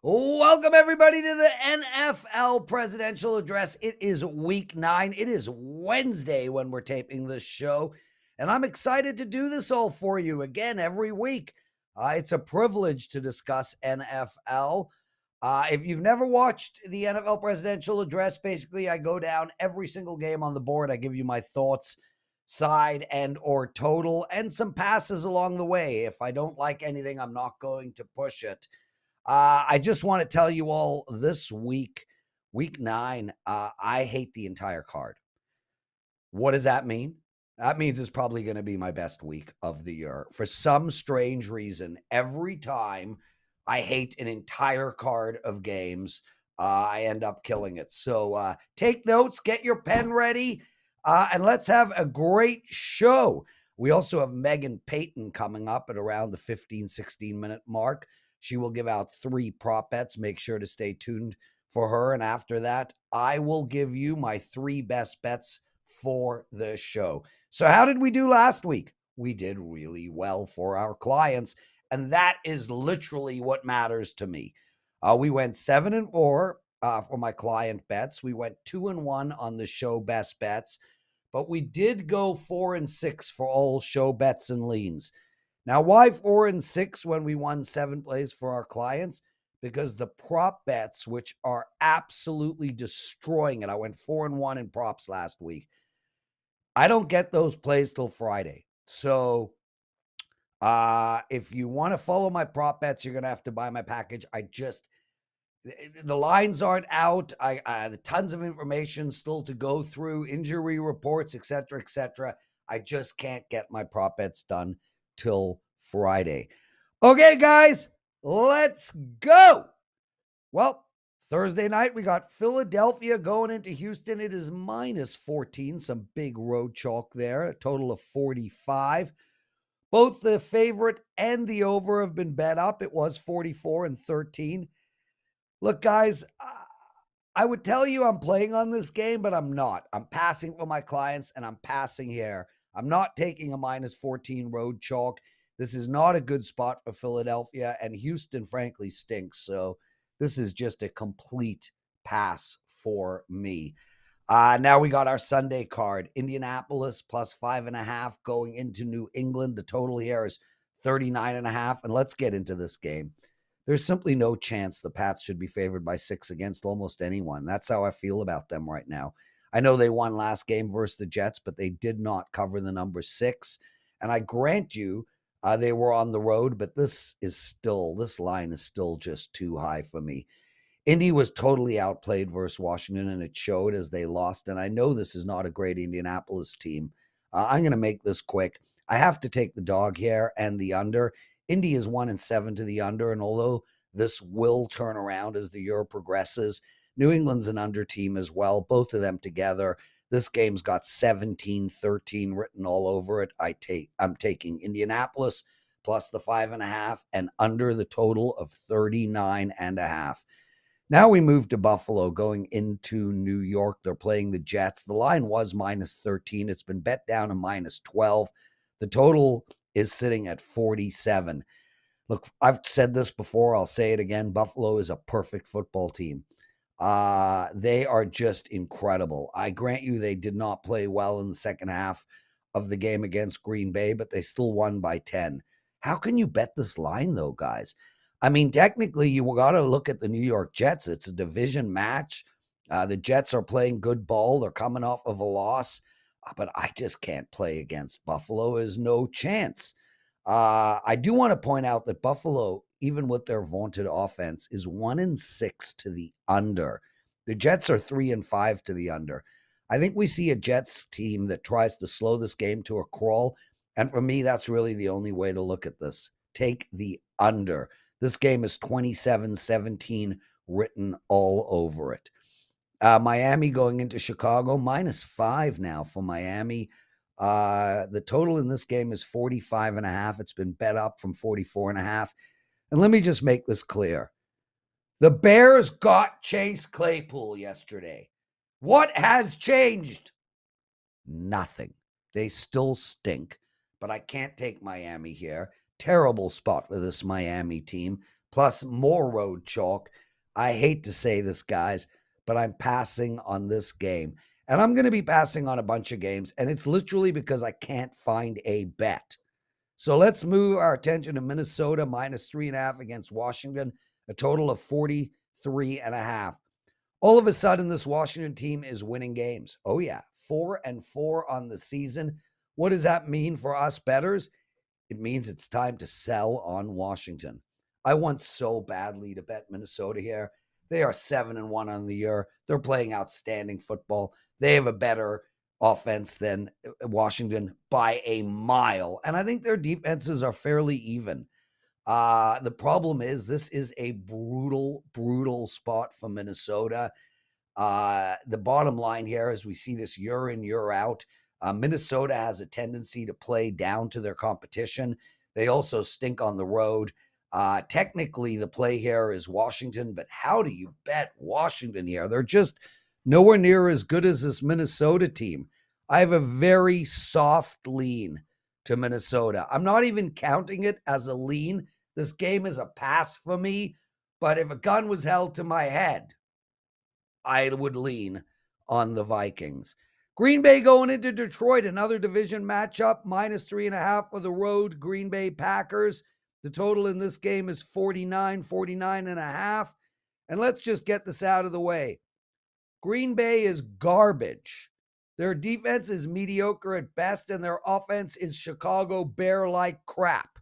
Welcome, everybody, to the NFL Presidential Address. It is week 9. It is Wednesday when we're taping this show, and I'm excited to do this all for you again every week. It's a privilege to discuss NFL. If you've never watched the NFL Presidential Address, basically, I go down every single game on the board. I give you my thoughts, side and or total, and some passes along the way. If I don't like anything, I'm not going to push it. I just want to tell you all this week, week 9, I hate the entire card. What does that mean? That means it's probably going to be my best week of the year. For some strange reason, every time I hate an entire card of games, I end up killing it. So take notes, get your pen ready, and let's have a great show. We also have Meghan Payton coming up at around the 15-16 minute mark. She will give out 3 prop bets. Make sure to stay tuned for her. And after that, I will give you my 3 best bets for the show. So how did we do last week? We did really well for our clients, and that is literally what matters to me. We went 7-4 for my client bets. We went 2-1 on the show best bets, but we did go 4-6 for all show bets and leans. Now, why 4-6 when we won 7 plays for our clients? Because the prop bets, which are absolutely destroying it. I went 4-1 in props last week. I don't get those plays till Friday. So if you want to follow my prop bets, you're going to have to buy my package. The lines aren't out. The tons of information still to go through, injury reports, etc., etc. I just can't get my prop bets done till Friday. Okay, guys, let's go. Well, Thursday night, we got Philadelphia going into Houston. It is -14, some big road chalk there, a total of 45. Both the favorite and the over have been bet up. It was 44-13. Look, guys, I would tell you I'm playing on this game, but I'm not. I'm passing for my clients, and I'm passing here. I'm not taking a -14 road chalk. This is not a good spot for Philadelphia, and Houston, frankly, stinks. So this is just a complete pass for me. Now we got our Sunday card. Indianapolis +5.5 going into New England. The total here is 39.5. And let's get into this game. There's simply no chance the Pats should be favored by 6 against almost anyone. That's how I feel about them right now. I know they won last game versus the Jets, but they did not cover the number 6. And I grant you, they were on the road, but this line is still just too high for me. Indy was totally outplayed versus Washington, and it showed as they lost. And I know this is not a great Indianapolis team. I'm going to make this quick. I have to take the dog here and the under. Indy is 1-7 to the under, and although this will turn around as the year progresses, New England's an under team as well. Both of them together. This game's got 17-13 written all over it. I'm taking Indianapolis plus the 5.5 and under the total of 39.5. Now we move to Buffalo going into New York. They're playing the Jets. The line was -13. It's been bet down to -12. The total is sitting at 47. Look, I've said this before. I'll say it again. Buffalo is a perfect football team. They are just incredible. I grant you they did not play well in the second half of the game against Green Bay, but they still won by 10. How can you bet this line, though, guys? I mean, technically, you got to look at the New York Jets. It's a division match. The Jets are playing good ball. They're coming off of a loss, but I just can't play against Buffalo. There's no chance. I do want to point out that Buffalo, even with their vaunted offense, is 1-6 to the under. The Jets are 3-5 to the under. I think we see a Jets team that tries to slow this game to a crawl. And for me, that's really the only way to look at this. Take the under. This game is 27-17 written all over it. Miami going into Chicago, -5 now for Miami. The total in this game is 45.5. It's been bet up from 44.5. And let me just make this clear. The Bears got Chase Claypool yesterday. What has changed? Nothing. They still stink, but I can't take Miami here. Terrible spot for this Miami team. plus more road chalk. I hate to say this, guys, but I'm passing on this game. And I'm going to be passing on a bunch of games, and it's literally because I can't find a bet. So let's move our attention to Minnesota minus 3.5 against Washington, a total of 43.5. All of a sudden, this Washington team is winning games. Oh, yeah, 4-4 on the season. What does that mean for us bettors? It means it's time to sell on Washington. I want so badly to bet Minnesota here. They are 7-1 on the year. They're playing outstanding football. They have a better offense than Washington by a mile. And I think their defenses are fairly even. The problem is this is a brutal, brutal spot for Minnesota. The bottom line here is we see this year in, year out. Minnesota has a tendency to play down to their competition. They also stink on the road. Technically, the play here is Washington, but how do you bet Washington here? They're just nowhere near as good as this Minnesota team. I have a very soft lean to Minnesota. I'm not even counting it as a lean. This game is a pass for me, but if a gun was held to my head, I would lean on the Vikings. Green Bay going into Detroit, another division matchup, minus 3.5 for the road Green Bay Packers. The total in this game is 49.5. And let's just get this out of the way. Green Bay is garbage. Their defense is mediocre at best, and their offense is Chicago Bear-like crap.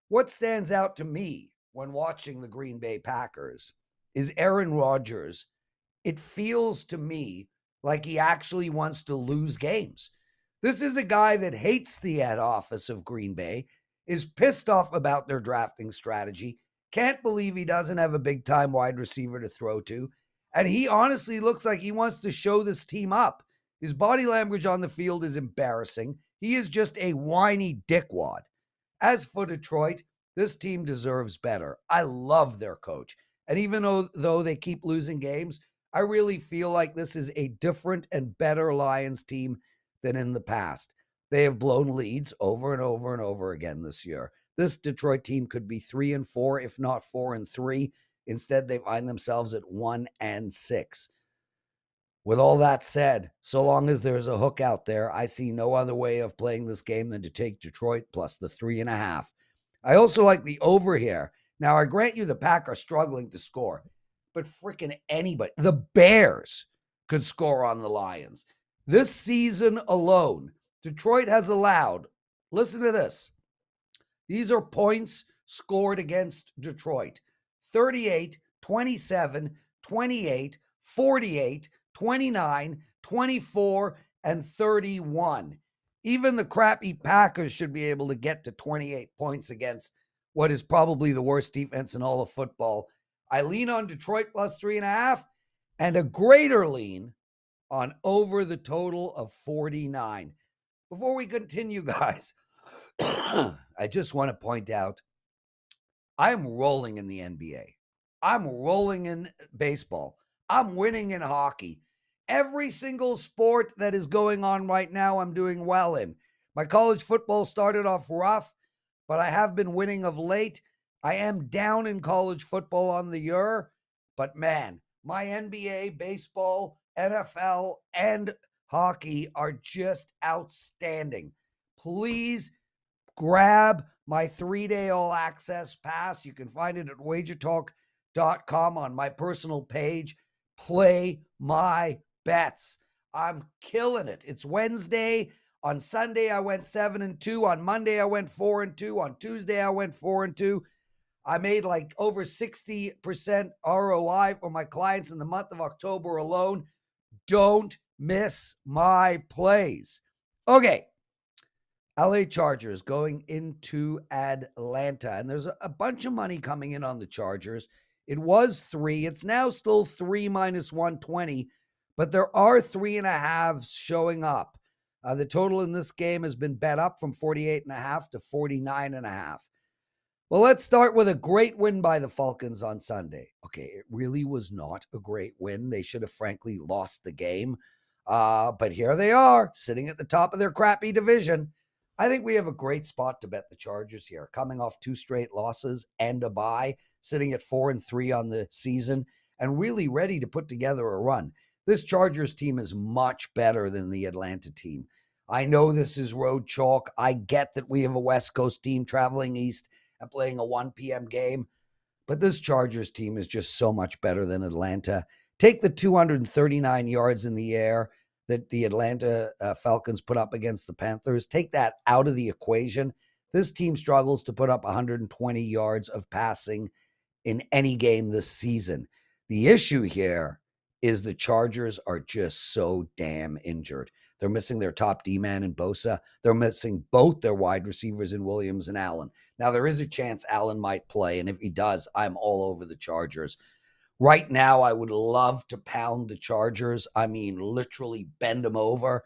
What stands out to me when watching the Green Bay Packers is Aaron Rodgers. It feels to me like he actually wants to lose games. This is a guy that hates the head office of Green Bay, is pissed off about their drafting strategy, can't believe he doesn't have a big-time wide receiver to throw to, and he honestly looks like he wants to show this team up. His body language on the field is embarrassing. He is just a whiny dickwad. As for Detroit, this team deserves better. I love their coach. And even though they keep losing games, I really feel like this is a different and better Lions team than in the past. They have blown leads over and over and over again this year. This Detroit team could be 3-4, if not 4-3. Instead, they find themselves at 1-6. With all that said, so long as there's a hook out there, I see no other way of playing this game than to take Detroit plus the 3.5. I also like the over here. Now, I grant you the Pack are struggling to score, but freaking anybody, the Bears could score on the Lions. This season alone, Detroit has allowed, listen to this, these are points scored against Detroit: 38, 27, 28, 48, 29, 24, and 31. Even the crappy Packers should be able to get to 28 points against what is probably the worst defense in all of football. I lean on Detroit plus 3.5 and a greater lean on over the total of 49. Before we continue, guys, I just want to point out I'm rolling in the NBA. I'm rolling in baseball. I'm winning in hockey. Every single sport that is going on right now, I'm doing well in. My college football started off rough, but I have been winning of late. I am down in college football on the year, but man, my NBA, baseball, NFL, and hockey are just outstanding. Please grab my 3-day all access pass. You can find it at WagerTalk.com on my personal page. Play my bets. I'm killing it. It's Wednesday. On Sunday, I went 7-2. On Monday, I went 4-2. On Tuesday, I went 4-2. I made like over 60% ROI for my clients in the month of October alone. Don't miss my plays. Okay. LA Chargers going into Atlanta, and there's a bunch of money coming in on the Chargers. It was 3. It's now still 3 minus 120, but there are 3.5s showing up. The total in this game has been bet up from 48.5 to 49.5. Well, let's start with a great win by the Falcons on Sunday. Okay, it really was not a great win. They should have frankly lost the game. But here they are, sitting at the top of their crappy division. I think we have a great spot to bet the Chargers here, coming off 2 straight losses and a bye, sitting at 4-3 on the season, and really ready to put together a run. This Chargers team is much better than the Atlanta team. I know this is road chalk. I get that we have a West Coast team traveling east and playing a 1 p.m. game, but this Chargers team is just so much better than Atlanta. Take the 239 yards in the air that the Atlanta Falcons put up against the Panthers. Take that out of the equation. This team struggles to put up 120 yards of passing in any game this season. The issue here is the Chargers are just so damn injured. They're missing their top D-man in Bosa. They're missing both their wide receivers in Williams and Allen. Now, there is a chance Allen might play, and if he does, I'm all over the Chargers. Right now, I would love to pound the Chargers. I mean, literally bend them over,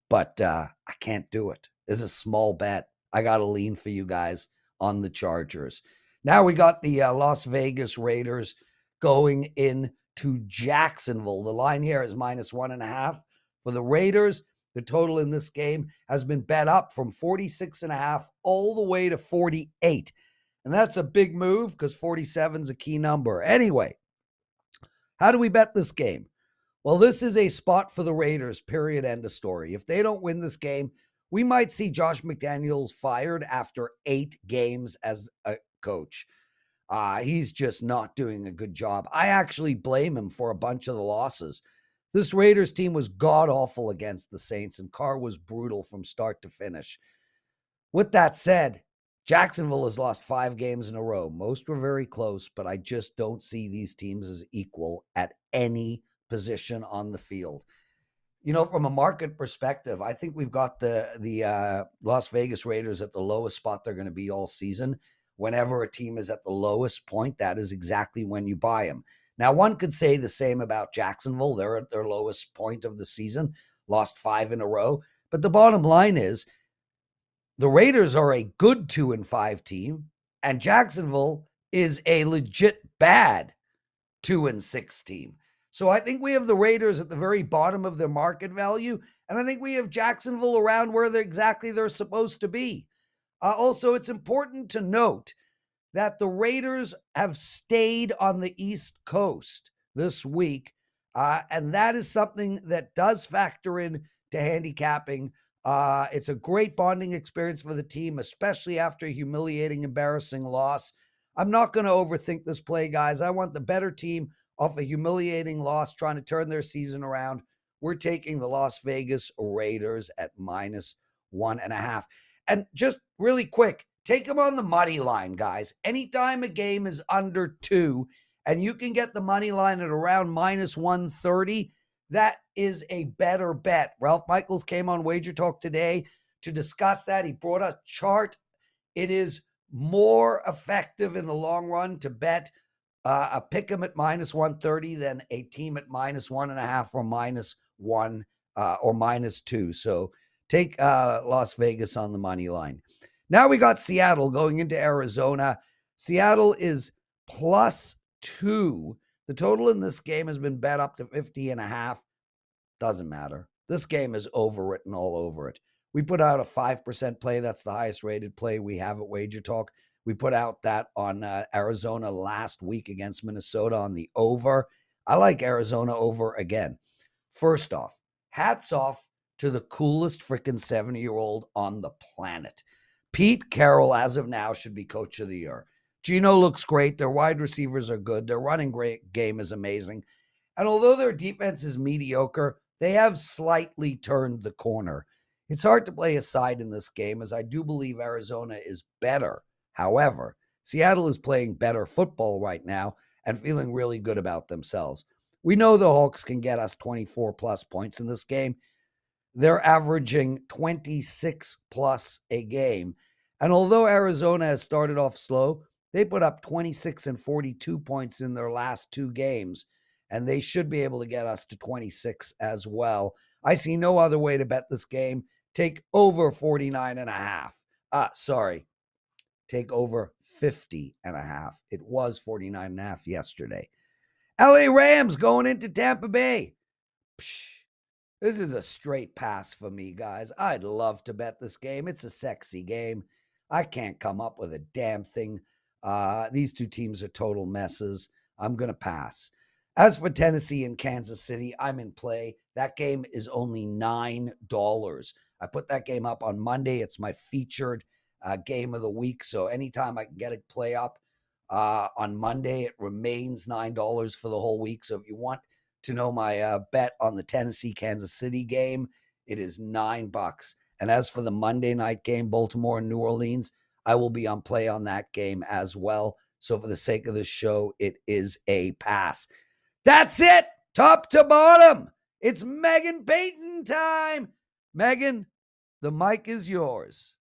but I can't do it. It's a small bet. I got to lean for you guys on the Chargers. Now we got the Las Vegas Raiders going into Jacksonville. The line here is -1.5 for the Raiders. The total in this game has been bet up from 46.5 all the way to 48. And that's a big move because 47 is a key number. Anyway, how do we bet this game? Well, this is a spot for the Raiders, period, end of story. If they don't win this game, we might see Josh McDaniels fired after 8 games as a coach. He's just not doing a good job. I actually blame him for a bunch of the losses. This Raiders team was god-awful against the Saints, and Carr was brutal from start to finish. With that said, Jacksonville has lost 5 games in a row. Most were very close, but I just don't see these teams as equal at any position on the field. You know, from a market perspective, I think we've got the Las Vegas Raiders at the lowest spot they're going to be all season. Whenever a team is at the lowest point, that is exactly when you buy them. Now, one could say the same about Jacksonville. They're at their lowest point of the season, lost 5 in a row. But the bottom line is the Raiders are a good 2-5 team, and Jacksonville is a legit bad 2-6 team. So I think we have the Raiders at the very bottom of their market value, and I think we have Jacksonville around where they're supposed to be. Also, it's important to note that the Raiders have stayed on the East Coast this week, and that is something that does factor in to handicapping. It's a great bonding experience for the team, especially after a humiliating, embarrassing loss. I'm not going to overthink this play, guys. I want the better team off a humiliating loss, trying to turn their season around. We're taking the Las Vegas Raiders at -1.5. And just really quick, take them on the money line, guys. Anytime a game is under 2 and you can get the money line at around -130, that is a better bet. Ralph Michaels came on WagerTalk today to discuss that. He brought a chart. It is more effective in the long run to bet a pick 'em at -130 than a team at -1.5 or -1 or -2. So take Las Vegas on the money line. Now we got Seattle going into Arizona. Seattle is +2. The total in this game has been bet up to 50.5. Doesn't matter. This game is overwritten all over it. We put out a 5% play. That's the highest rated play we have at WagerTalk. We put out that on Arizona last week against Minnesota on the over. I like Arizona over again. First off, hats off to the coolest freaking 70-year-old on the planet. Pete Carroll, as of now, should be coach of the year. Geno looks great. Their wide receivers are good. Their running game is amazing. And although their defense is mediocre, they have slightly turned the corner. It's hard to play a side in this game, as I do believe Arizona is better. However, Seattle is playing better football right now and feeling really good about themselves. We know the Hawks can get us 24-plus points in this game. They're averaging 26-plus a game. And although Arizona has started off slow, they put up 26 and 42 points in their last 2 games, and they should be able to get us to 26 as well. I see no other way to bet this game. Take over 49.5. Take over 50.5. It was 49.5 yesterday. LA Rams going into Tampa Bay. This is a straight pass for me, guys. I'd love to bet this game. It's a sexy game. I can't come up with a damn thing. These two teams are total messes. I'm going to pass. As for Tennessee and Kansas City, I'm in play. That game is only $9. I put that game up on Monday. It's my featured game of the week. So anytime I can get a play up on Monday, it remains $9 for the whole week. So if you want to know my bet on the Tennessee Kansas City game, it is $9. And as for the Monday night game, Baltimore and New Orleans, I will be on play on that game as well. So for the sake of the show, it is a pass. That's it. Top to bottom. It's Meghan Payton time. Meghan, the mic is yours.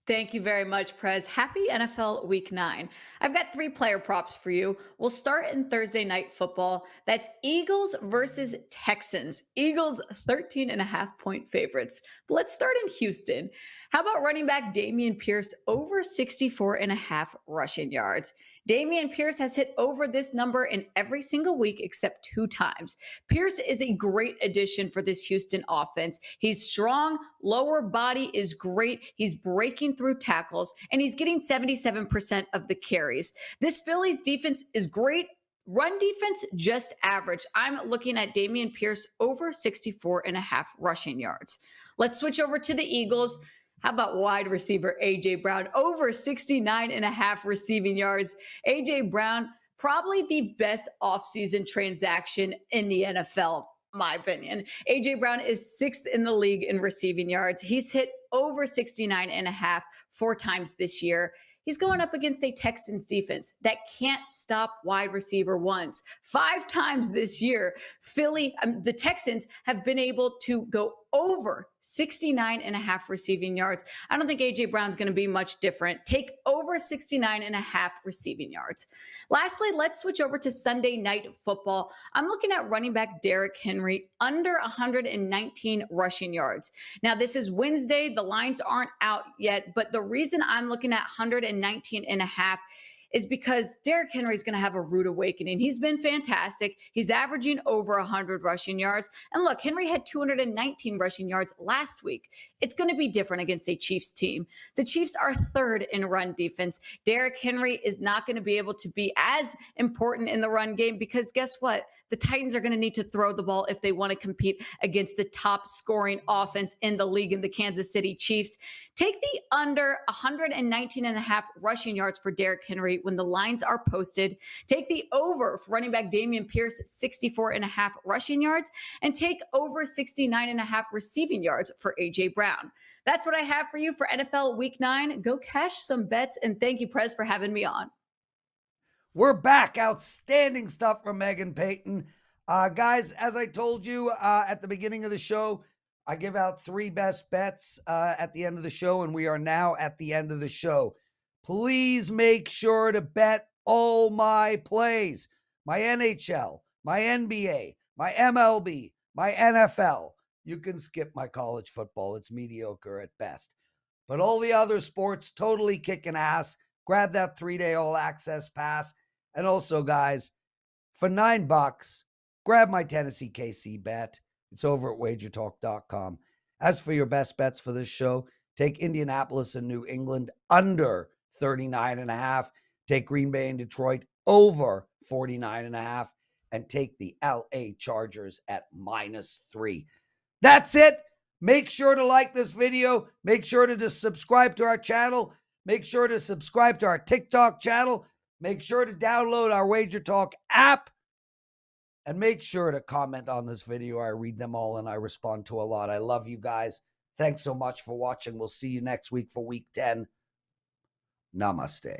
Thank you very much, Prez. Happy NFL Week 9. I've got 3 player props for you. We'll start in Thursday Night Football. That's Eagles versus Texans. Eagles 13.5-point favorites. But let's start in Houston. How about running back Dameon Pierce over 64.5 rushing yards? Dameon Pierce has hit over this number in every single week except 2 times. Pierce is a great addition for this Houston offense. He's strong, lower body is great. He's breaking through tackles, and he's getting 77% of the carries. This Phillies defense is great. Run defense, just average. I'm looking at Dameon Pierce over 64.5 rushing yards. Let's switch over to the Eagles. How about wide receiver A.J. Brown over 69.5 receiving yards? A.J. Brown, probably the best offseason transaction in the NFL, my opinion. A.J. Brown is 6th in the league in receiving yards. He's hit over 69.5 4 times this year. He's going up against a Texans defense that can't stop wide receiver ones. 5 times this year, the Texans have been able to go over 69.5 receiving yards. I don't think A.J. Brown's going to be much different. Take over 69.5 receiving yards. Lastly, let's switch over to Sunday Night Football. I'm looking at running back Derrick Henry under 119 rushing yards. Now, this is Wednesday. The lines aren't out yet, but the reason I'm looking at 119.5 is because Derrick Henry is going to have a rude awakening. He's been fantastic. He's averaging over 100 rushing yards. And look, Henry had 219 rushing yards last week. It's going to be different against a Chiefs team. The Chiefs are 3rd in run defense. Derrick Henry is not going to be able to be as important in the run game because guess what? The Titans are going to need to throw the ball if they want to compete against the top scoring offense in the league in the Kansas City Chiefs. Take the under 119.5 rushing yards for Derrick Henry when the lines are posted. Take the over for running back Dameon Pierce, 64.5 rushing yards, and take over 69.5 receiving yards for A.J. Brown. That's what I have for you for NFL Week 9. Go cash some bets, and thank you, Prez, for having me on. We're back. Outstanding stuff from Meghan Payton. Guys, as I told you at the beginning of the show, I give out 3 best bets at the end of the show, and we are now at the end of the show. Please make sure to bet all my plays. My NHL, my NBA, my MLB, my NFL. You can skip my college football. It's mediocre at best. But all the other sports, totally kicking ass. Grab that 3-day all-access pass. And also, guys, for $9, grab my Tennessee KC bet. It's over at WagerTalk.com. As for your best bets for this show, take Indianapolis and New England under 39.5. Take Green Bay and Detroit over 49.5. And take the LA Chargers at -3. That's it. Make sure to like this video. Make sure to just subscribe to our channel. Make sure to subscribe to our TikTok channel. Make sure to download our WagerTalk app. And make sure to comment on this video. I read them all and I respond to a lot. I love you guys. Thanks so much for watching. We'll see you next week for Week 10. Namaste.